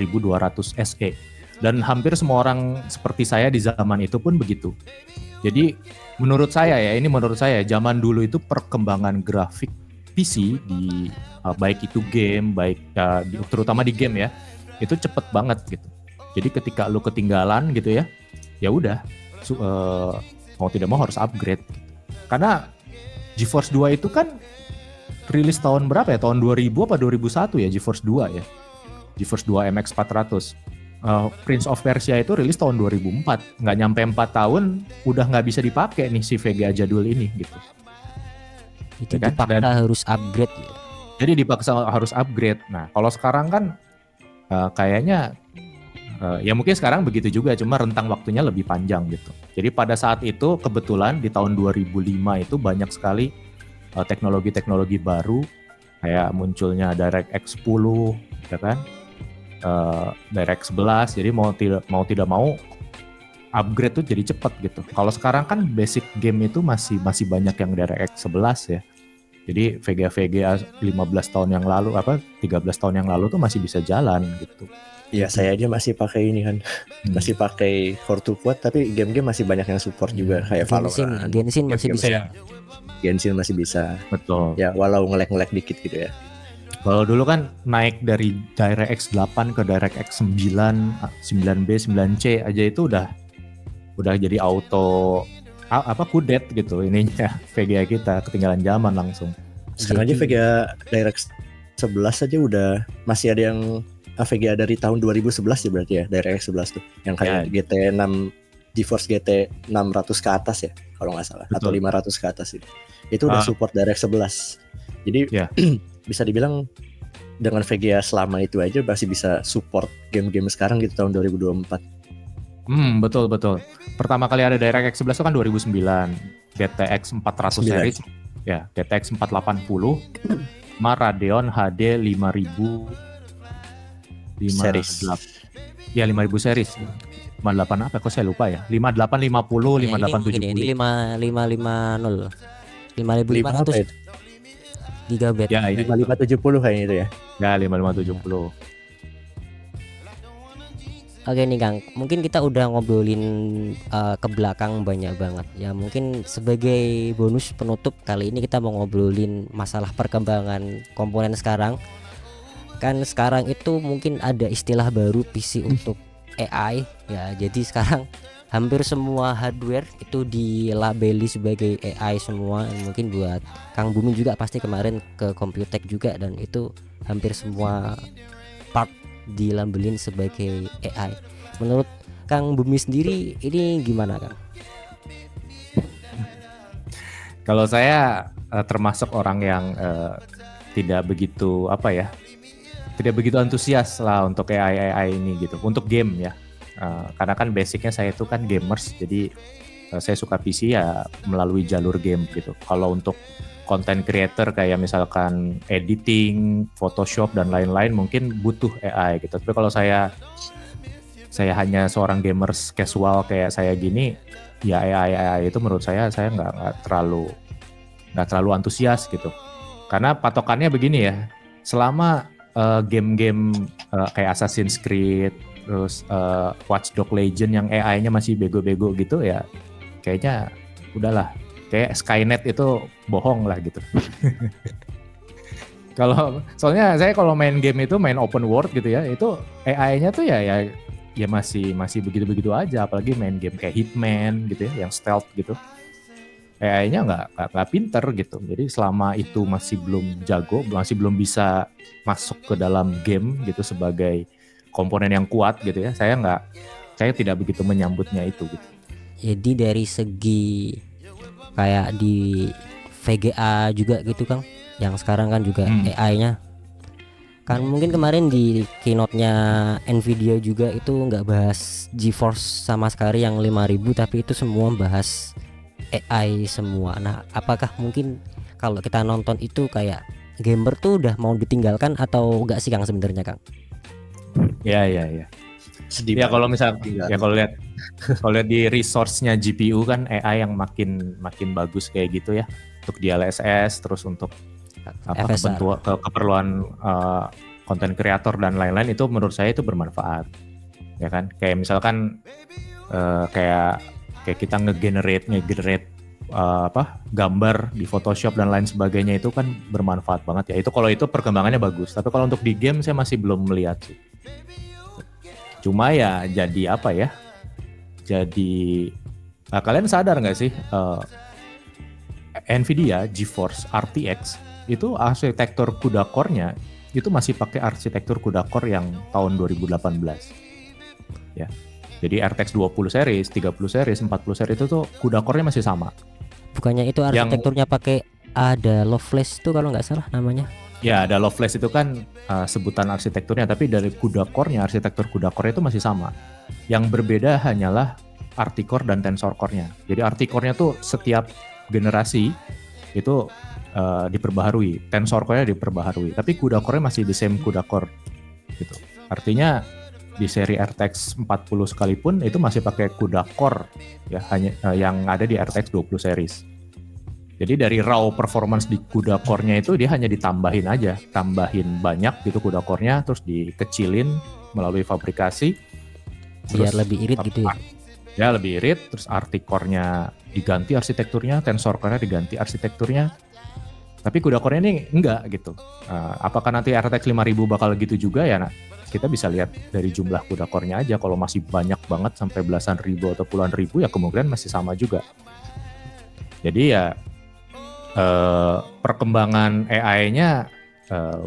SE. Dan hampir semua orang seperti saya di zaman itu pun begitu. Jadi menurut saya zaman dulu itu perkembangan grafik PC di baik itu game, terutama di game ya, itu cepet banget gitu. Jadi ketika lu ketinggalan gitu ya udah mau tidak mau harus upgrade. Gitu. Karena GeForce 2 itu kan rilis tahun berapa ya? Tahun 2000 apa 2001 ya GeForce 2 ya. GeForce 2 MX 400. Prince of Persia itu rilis tahun 2004, nggak nyampe 4 tahun udah nggak bisa dipakai nih si VGA jadul ini gitu. Itu ya kan? Dipaksa harus upgrade. Jadi dipaksa harus upgrade. Nah kalau sekarang kan kayaknya ya mungkin sekarang begitu juga, cuma rentang waktunya lebih panjang gitu. Jadi pada saat itu kebetulan di tahun 2005 itu banyak sekali teknologi-teknologi baru kayak munculnya DirectX 10, ya kan? DirectX 11, jadi mau tidak mau upgrade tuh jadi cepat gitu. Kalau sekarang kan basic game itu masih banyak yang DirectX 11 ya. Jadi VGA 15 tahun yang lalu 13 tahun yang lalu tuh masih bisa jalan gitu. Iya, saya aja masih pakai ini kan. Masih pakai Core 2 Quad tapi game-game masih banyak yang support juga kayak Valorant. Genshin masih bisa. Ya. Genshin masih bisa. Betul. Ya, walau ngelek-ngelek dikit gitu ya. Kalau dulu kan naik dari DirectX 8 ke DirectX 9, 9B, 9C aja itu udah jadi auto kudet gitu ininya VGA kita, ketinggalan zaman langsung. Sekarang aja VGA DirectX 11 aja udah masih ada yang VGA dari tahun 2011 ya berarti ya, DirectX 11 tuh. Yang kayak GT6 GeForce GT 600 ke atas ya kalau nggak salah. Betul. Atau 500 ke atas itu. Itu udah support DirectX 11. Jadi bisa dibilang dengan VGA selama itu aja masih bisa support game-game sekarang gitu tahun 2024. Betul. Pertama kali ada DirectX 11 itu kan 2009. GTX 400 series. Ya, GTX 480 sama Radeon HD 5000 series. Ya 5000 series. 58 apa kok saya lupa ya. 5850, 5870. Ini 5550. 5500 GB. Ya, 5570 kayaknya itu ya. Ya, 5570. Oke nih Kang, mungkin kita udah ngobrolin ke belakang banyak banget. Ya mungkin sebagai bonus penutup kali ini kita mau ngobrolin masalah perkembangan komponen sekarang. Kan sekarang itu mungkin ada istilah baru PC untuk AI ya. Jadi sekarang hampir semua hardware itu dilabeli sebagai AI semua. Mungkin buat Kang Bumi juga pasti kemarin ke Computex juga, dan itu hampir semua part dilabelin sebagai AI. Menurut Kang Bumi sendiri ini gimana Kang? Kalau saya termasuk orang yang tidak begitu antusias lah untuk AI ini gitu, untuk game ya. Karena kan basicnya saya itu kan gamers, jadi saya suka PC ya melalui jalur game gitu. Kalau untuk content creator kayak misalkan editing, Photoshop dan lain-lain mungkin butuh AI gitu. Tapi kalau saya hanya seorang gamers casual kayak saya gini, ya AI itu menurut saya nggak terlalu antusias gitu. Karena patokannya begini ya, selama game-game kayak Assassin's Creed, terus Watch Dogs Legion yang AI-nya masih bego-bego gitu ya, kayaknya udahlah, kayak Skynet itu bohong lah gitu. Soalnya saya kalau main game itu main open world gitu ya, itu AI-nya tuh ya masih begitu-begitu aja, apalagi main game kayak Hitman gitu ya, yang stealth gitu. AI-nya nggak pinter gitu. Jadi selama itu masih belum jago, masih belum bisa masuk ke dalam game gitu sebagai komponen yang kuat gitu ya, saya tidak begitu menyambutnya itu gitu. Jadi dari segi kayak di VGA juga gitu Kang, yang sekarang kan juga AI-nya kan, mungkin kemarin di keynote-nya Nvidia juga itu nggak bahas GeForce sama sekali yang 5000, tapi itu semua bahas AI semua. Nah, apakah mungkin kalau kita nonton itu kayak gamer tuh udah mau ditinggalkan atau enggak sih Kang sebenarnya Kang? Ya. Sedih Ya kalau banget. misal kalau lihat di resource-nya GPU kan AI yang makin bagus kayak gitu ya, untuk DLSS, terus untuk keperluan konten kreator dan lain-lain, itu menurut saya itu bermanfaat. Ya kan? Kayak misalkan kayak kita ngegenerate gambar di Photoshop dan lain sebagainya, itu kan bermanfaat banget ya. Itu kalau itu perkembangannya bagus. Tapi kalau untuk di game saya masih belum melihat sih. Cuma ya jadi apa ya? Jadi kalian sadar nggak sih Nvidia GeForce RTX itu arsitektur CUDA core-nya itu masih pakai arsitektur CUDA core yang tahun 2018 ya. Jadi RTX 20 series, 30 series, 40 series itu tuh CUDA core-nya masih sama. Bukannya itu arsitekturnya pakai ada Lovelace tuh kalau nggak salah namanya? Ya, ada Lovelace itu kan sebutan arsitekturnya, tapi dari CUDA core-nya, arsitektur CUDA core itu masih sama. Yang berbeda hanyalah RT Core dan Tensor Core-nya. Jadi RT Core-nya tuh setiap generasi itu diperbaharui, Tensor Core-nya diperbaharui, tapi CUDA Core-nya masih the same CUDA Core gitu. Artinya di seri RTX 40 sekalipun itu masih pakai CUDA Core ya, hanya yang ada di RTX 20 series. Jadi dari raw performance di CUDA core-nya itu dia hanya tambahin banyak gitu CUDA core-nya, terus dikecilin melalui fabrikasi biar lebih irit gitu ya. Ya lebih irit, terus RT core-nya diganti arsitekturnya, Tensor core-nya diganti arsitekturnya. Tapi CUDA core-nya ini enggak gitu. Apakah nanti RTX 5000 bakal gitu juga ya? Nah, kita bisa lihat dari jumlah CUDA core-nya aja. Kalau masih banyak banget sampai belasan ribu atau puluhan ribu ya kemungkinan masih sama juga. Jadi ya perkembangan AI-nya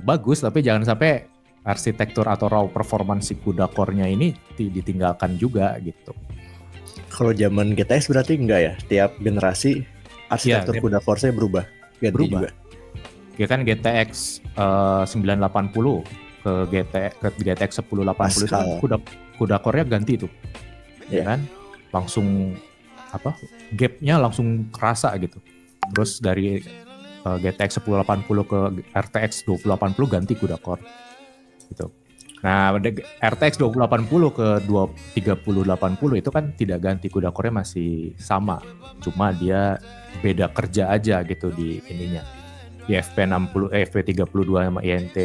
bagus, tapi jangan sampai arsitektur atau raw performance si CUDA core-nya ini ditinggalkan juga gitu. Kalau zaman GTX berarti enggak ya? Tiap generasi arsitektur CUDA core-nya berubah. Juga. Ya kan GTX 980 ke GTX 1080 itu CUDA core-nya ganti tuh. Ya kan? Langsung gap-nya langsung kerasa gitu. Terus dari GTX 1080 ke RTX 2080 ganti CUDA core gitu. Nah, RTX 2080 ke 3080 itu kan tidak ganti, CUDA core-nya masih sama. Cuma dia beda kerja aja gitu di ininya. Di FP32 sama INT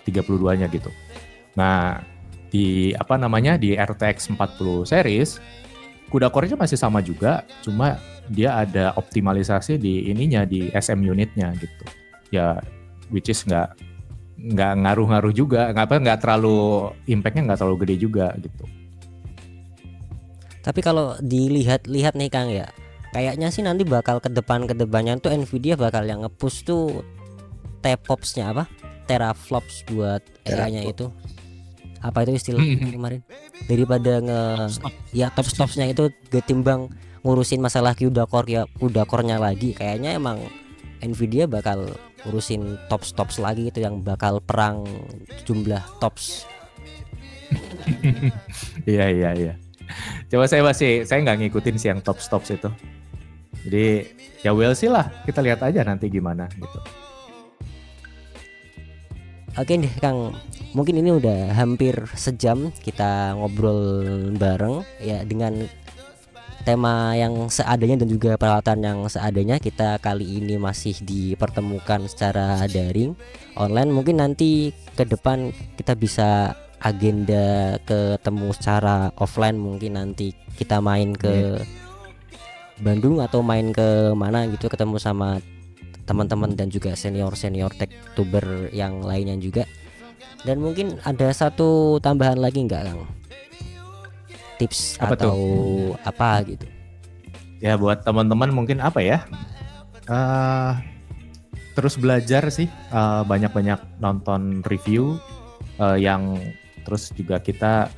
32-nya gitu. Nah, di RTX 40 series CUDA core-nya masih sama juga, cuma dia ada optimalisasi di ininya, di SM unitnya gitu. Ya, which is nggak ngaruh-ngaruh juga, nggak terlalu impact-nya nggak terlalu gede juga gitu. Tapi kalau dilihat-lihat nih Kang ya, kayaknya sih nanti bakal ke depannya tuh Nvidia bakal yang nge-push tuh TPOPS-nya teraflops buat AI-nya itu. Apa itu istilah kemarin? Daripada top-stopsnya itu ketimbang ngurusin masalah CUDA core-nya lagi, kayaknya emang Nvidia bakal ngurusin tops lagi itu yang bakal perang jumlah tops. Iya. Coba saya nggak ngikutin sih yang tops itu. Jadi ya we'll see lah, kita lihat aja nanti gimana gitu. Oke deh Kang, mungkin ini udah hampir sejam kita ngobrol bareng ya, dengan tema yang seadanya dan juga peralatan yang seadanya. Kita kali ini masih dipertemukan secara daring online. Mungkin nanti ke depan kita bisa agenda ketemu secara offline, mungkin nanti kita main ke Bandung atau main ke mana gitu, ketemu sama teman-teman dan juga senior tech tuber yang lainnya juga. Dan mungkin ada satu tambahan lagi nggak Kang? Tips Apa atau apa gitu? Ya buat teman-teman mungkin apa ya? Terus belajar sih, banyak-banyak nonton review yang terus juga kita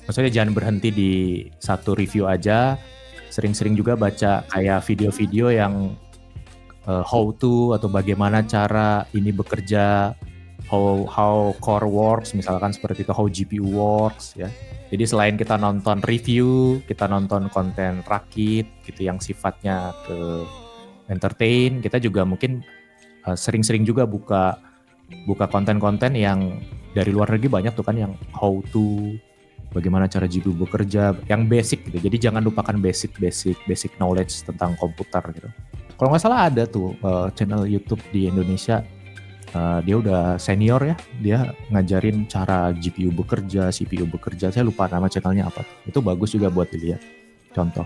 maksudnya jangan berhenti di satu review aja, sering-sering juga baca kayak video-video yang how to atau bagaimana cara ini bekerja, how core works misalkan seperti itu, how GPU works ya. Jadi selain kita nonton review, kita nonton konten rakit gitu yang sifatnya ke entertain, kita juga mungkin sering-sering juga buka konten-konten yang dari luar negeri banyak tuh kan yang how to, bagaimana cara GPU bekerja, yang basic gitu. Jadi jangan lupakan basic knowledge tentang komputer gitu. Kalau nggak salah ada tuh channel YouTube di Indonesia, dia udah senior ya, dia ngajarin cara GPU bekerja, CPU bekerja. Saya lupa nama channelnya apa. Itu bagus juga buat dilihat. Contoh.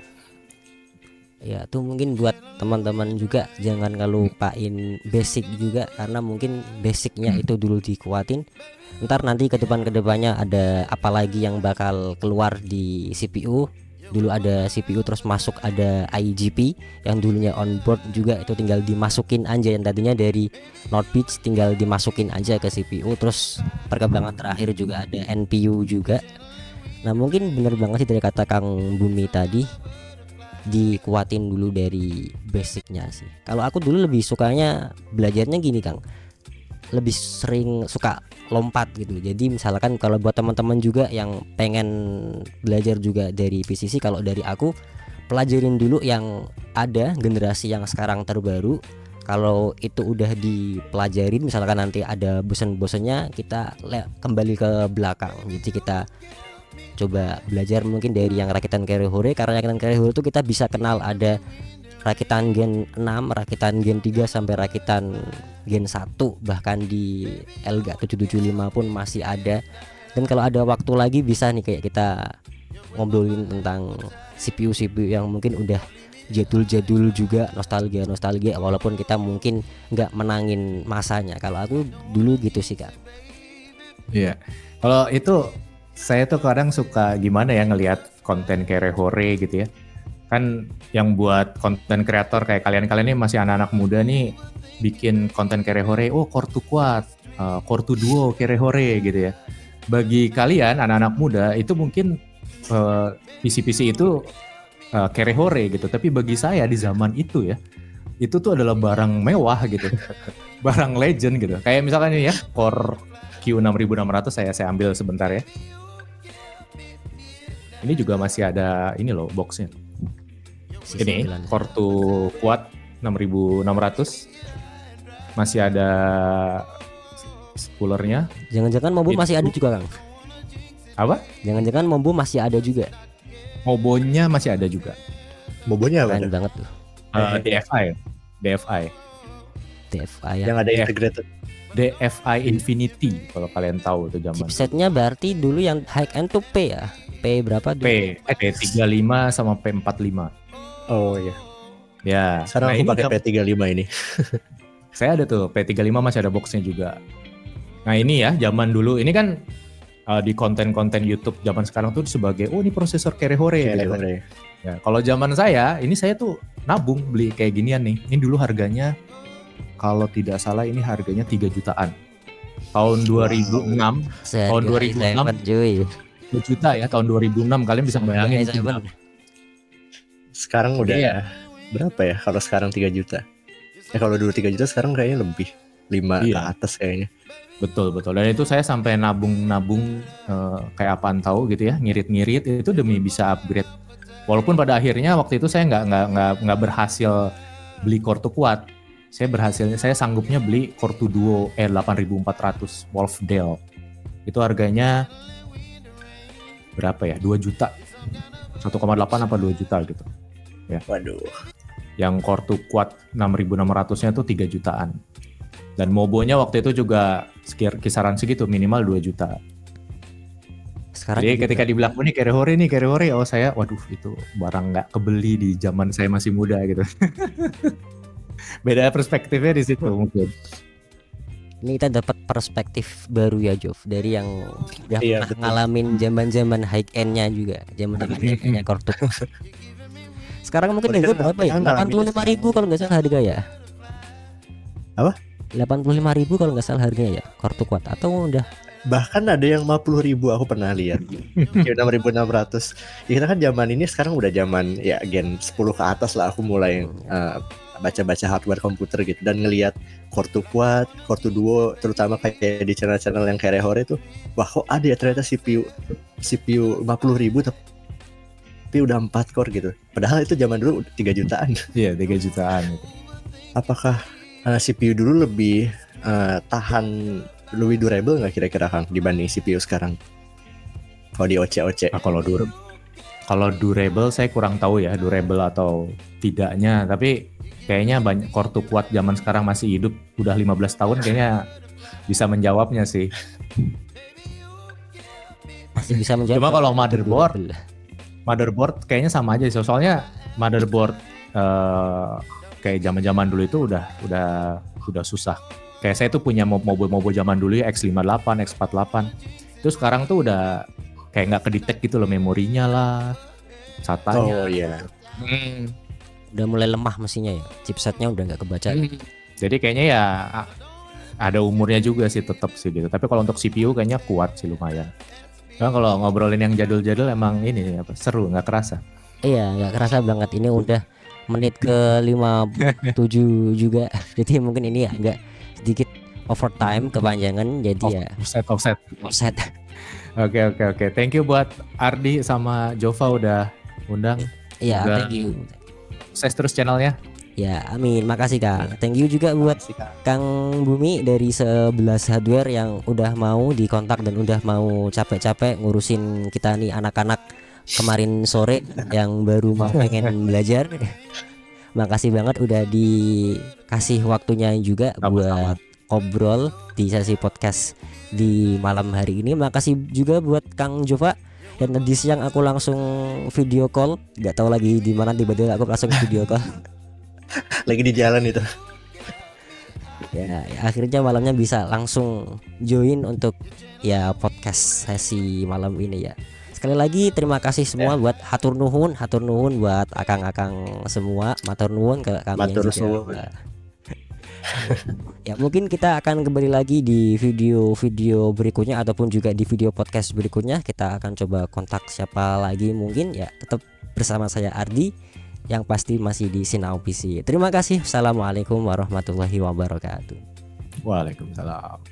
Ya tuh mungkin buat teman-teman juga jangan ngelupain basic juga, karena mungkin basicnya itu dulu dikuatin. Ntar nanti ke depannya ada apalagi yang bakal keluar di CPU. Dulu ada CPU terus masuk ada IGP yang dulunya onboard juga, itu tinggal dimasukin aja, yang tadinya dari Notebits tinggal dimasukin aja ke CPU. Terus perkembangan terakhir juga ada NPU juga. Nah mungkin bener banget sih dari kata Kang Bumi tadi, dikuatin dulu dari basicnya sih. Kalau aku dulu lebih sukanya belajarnya gini Kang, lebih sering suka lompat gitu. Jadi misalkan kalau buat teman-teman juga yang pengen belajar juga dari PCC, kalau dari aku pelajarin dulu yang ada generasi yang sekarang terbaru. Kalau itu udah dipelajarin, misalkan nanti ada bosan-bosannya, kita kembali ke belakang. Jadi kita coba belajar mungkin dari yang rakitan Carry Hore, karena rakitan Carry Hore itu kita bisa kenal ada rakitan Gen 6, rakitan Gen 3 sampai rakitan Gen 1, bahkan di Elga 775 pun masih ada. Dan kalau ada waktu lagi bisa nih kayak kita ngobrolin tentang CPU yang mungkin udah jadul juga, nostalgia walaupun kita mungkin nggak menangin masanya. Kalau aku dulu gitu sih Kak. Iya. Kalau itu saya tuh kadang suka gimana ya ngelihat konten Carry Hore gitu ya. Kan yang buat konten kreator kayak kalian ini masih anak-anak muda nih, bikin konten Carry Hore, oh core to quad, core to duo Carry Hore gitu ya. Bagi kalian anak-anak muda itu mungkin PC itu Carry Hore gitu, tapi bagi saya di zaman itu ya, itu tuh adalah barang mewah gitu. Barang legend gitu. Kayak misalkan ini ya, Core Q6600 saya ambil sebentar ya. Ini juga masih ada ini loh boxnya. Ini Core 2 Quad 6600, masih ada spoolernya. Jangan-jangan Mobo masih ada juga Kang? Apa? Jangan-jangan Mobo masih ada juga? Mobonya masih ada juga. Mobonya apa? Keren banget tuh. DFI ya. Yang ada integrated. DFI Infinity kalau kalian tahu itu zaman. Chipsetnya berarti dulu yang high end tuh P ya? P berapa dulu? P35 sama P45. Oh iya. Ya. Sekarang aku pakai P35 ini. Saya ada tuh P35 masih ada boxnya juga. Nah ini ya zaman dulu ini kan di konten-konten YouTube zaman sekarang tuh sebagai ini prosesor Carry Hore. Ya, kalau zaman saya ini saya tuh nabung beli kayak ginian nih. Ini dulu harganya kalau tidak salah ini harganya 3 jutaan. Tahun 2006. Tahun 2006. 2 juta ya tahun 2006, kalian bisa bayangin. Sekarang udah berapa ya kalau sekarang 3 juta? Kalau dulu 3 juta sekarang kayaknya lebih 5 ke atas kayaknya. Betul. Dan itu saya sampai nabung kayak apaan tahu gitu ya, ngirit itu demi bisa upgrade. Walaupun pada akhirnya waktu itu saya nggak berhasil beli Core 2 Quad. Saya sanggupnya beli Core 2 Duo 8400 Wolf Dell. Itu harganya berapa ya? 2 juta. 1,8 apa 2 juta gitu. Ya. Waduh. Yang Core 2 Quad 6600-nya tuh 3 jutaan. Dan Mobonya waktu itu juga kisaran segitu, minimal 2 juta. Sekarang Jadi juga. ketika dibilang nih Kerehore, oh saya, waduh itu barang nggak kebeli di zaman saya masih muda gitu. Beda perspektifnya di situ mungkin. Ini kita dapat perspektif baru ya Jov, dari yang udah Iya, pernah betul. ngalamin zaman-zaman high end-nya juga, zaman-zaman high end-nya Kortuk. Sekarang mungkin Mungkin harga berapa ya? yang ngalamin 85.000 kalau nggak salah harga ya. Apa? 85.000 kalau nggak salah harganya ya Kortuk Kuat, atau udah Bahkan ada yang 50.000 aku pernah lihat. 6.600. Ya kita kan zaman ini sekarang udah zaman ya gen 10 ke atas lah, aku mulai baca-baca hardware komputer gitu dan ngelihat Core 2 Quad, Core 2 Duo, terutama kayak di channel-channel yang kayak Rehore itu, wah kok ada ya ternyata CPU 50.000 tapi udah 4 core gitu. Padahal itu zaman dulu 3 jutaan. Iya 3 jutaan gitu. Apakah CPU dulu lebih tahan, lebih durable nggak kira-kira Kang dibanding CPU sekarang? Kalau di OC. Nah, kalau durable saya kurang tahu ya, durable atau tidaknya, tapi kayaknya banyak Core 2 Quad zaman sekarang masih hidup udah 15 tahun kayaknya bisa menjawabnya sih. masih bisa menjawab. Cuma kalau motherboard kayaknya sama aja sih. Soalnya motherboard kayak zaman-zaman dulu itu udah susah. Kayak saya tuh punya mobil zaman dulu ya X58, X48. Itu sekarang tuh udah kayak nggak kedetek gitu loh, memorinya lah, SATA-nya. Oh iya. Udah mulai lemah mesinnya ya, chipsetnya udah nggak kebaca. Jadi kayaknya ya ada umurnya juga sih tetap sih gitu. Tapi kalau untuk CPU kayaknya kuat sih lumayan. Nah, kalau ngobrolin yang jadul-jadul emang ini apa seru, nggak kerasa. Iya, nggak kerasa banget, ini udah menit ke 57 juga. Jadi mungkin ini agak sedikit overtime, kepanjangan, jadi ya Offset. offset. Oke. Thank you buat Ardi sama Jova udah undang. Iya, Udah. thank you. Sukses terus channelnya. Ya, amin. Makasih Kang. Thank you juga buat Kang Bumi dari 11 Hardware yang udah mau dikontak dan udah mau capek-capek ngurusin kita nih anak-anak kemarin sore yang baru mau pengen belajar. Makasih banget udah dikasih waktunya juga buat ngobrol di sesi podcast di malam hari ini. Makasih juga buat Kang Jova. Dan tadi siang aku langsung video call, nggak tahu lagi di mana, tiba-tiba aku langsung video call. Lagi di jalan itu. Ya, akhirnya malamnya bisa langsung join untuk ya podcast sesi malam ini ya. Sekali lagi terima kasih semua buat hatur nuhun buat akang-akang semua, matur nuhun ke kami Matur yang nuhun. Ya mungkin kita akan kembali lagi di video-video berikutnya ataupun juga di video podcast berikutnya. Kita akan coba kontak siapa lagi mungkin ya, tetap bersama saya Ardi yang pasti masih di Sinau PC. Terima kasih. Assalamualaikum warahmatullahi wabarakatuh. Waalaikumsalam.